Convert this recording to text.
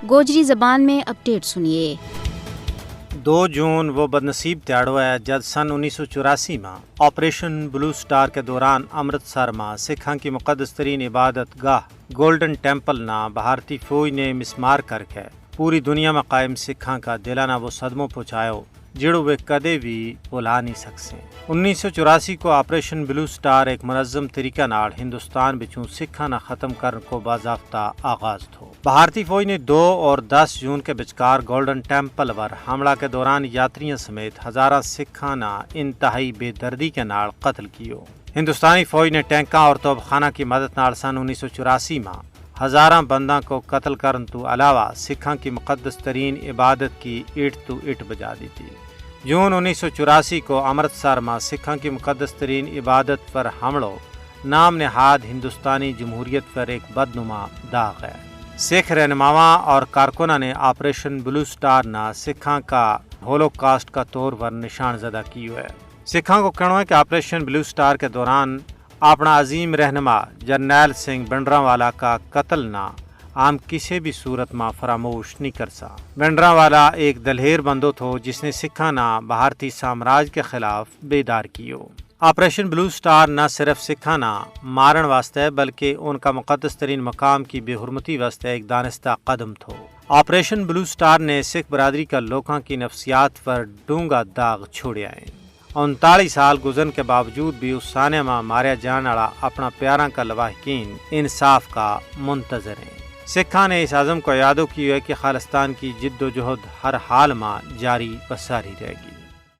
گوجری زبان میں اپڈیٹ سنیے۔ 2 جون وہ بدنصیب تیاڑو ہے جد سن 1984 میں آپریشن بلو سٹار کے دوران امرتسر میں سکھاں کی مقدس ترین عبادت گاہ گولڈن ٹیمپل نہ بھارتی فوج نے مسمار کر کے پوری دنیا میں قائم سکھاں کا دلانہ وہ صدموں پہنچایو جڑو وہ کدے بھی بھلا نہیں سکسیں۔ 1984 کو آپریشن بلو سٹار ایک منظم طریقہ نال ہندوستان بچوں سکھاں نہ ختم کرنے کو باضابطہ آغاز تھو۔ بھارتی فوج نے 2 اور 10 جون کے بچکار گولڈن ٹیمپل پر حملہ کے دوران یاتریوں سمیت ہزارہ سکھاں نہ انتہائی بے دردی کے نال قتل کیو۔ ہندوستانی فوج نے ٹینکاں اور توپ خانہ کی مدد نال سن 1984 میں ہزاراں بندہ کو قتل کرن تو علاوہ سکھاں کی مقدس ترین عبادت کی اٹ تو اٹ بجا دی تھی۔ جون 1984 کو امرتسر میں سکھاں کی مقدس ترین عبادت پر حملوں نام نہاد ہندوستانی جمہوریت پر ایک بدنما داغ ہے۔ سکھ رہنماواں اور کارکنوں نے آپریشن بلو سٹار نہ سکھاں کا ہولو کاسٹ کا طور پر نشان زدہ کی ہے۔ سکھاں کو کہنا ہے کہ آپریشن بلو سٹار کے دوران اپنا عظیم رہنما جرنیل سنگھ بھنڈراوالا کا قتل نہ عام کسی بھی صورت میں فراموش نہیں کر سا۔ بھنڈراوالا ایک دلیر بندو تھو جس نے سکھاں نہ بھارتی سامراج کے خلاف بیدار کیو۔ آپریشن بلو سٹار نہ صرف سکھاں نہ مارن واسطے بلکہ ان کا مقدس ترین مقام کی بے حرمتی واسطے ایک دانستہ قدم تھو۔ آپریشن بلو سٹار نے سکھ برادری کا لوگوں کی نفسیات پر ڈونگا داغ چھوڑیا ہے۔ 39 سال گزرن کے باوجود بھی اس سانے میں ماریا جان والا اپنا پیاراں کا لواحقین انصاف کا منتظر ہیں۔ سکھاں نے اس عزم کو یادو کی ہے کہ خالستان کی جد و جہد ہر حال میں جاری و ساری رہے گی۔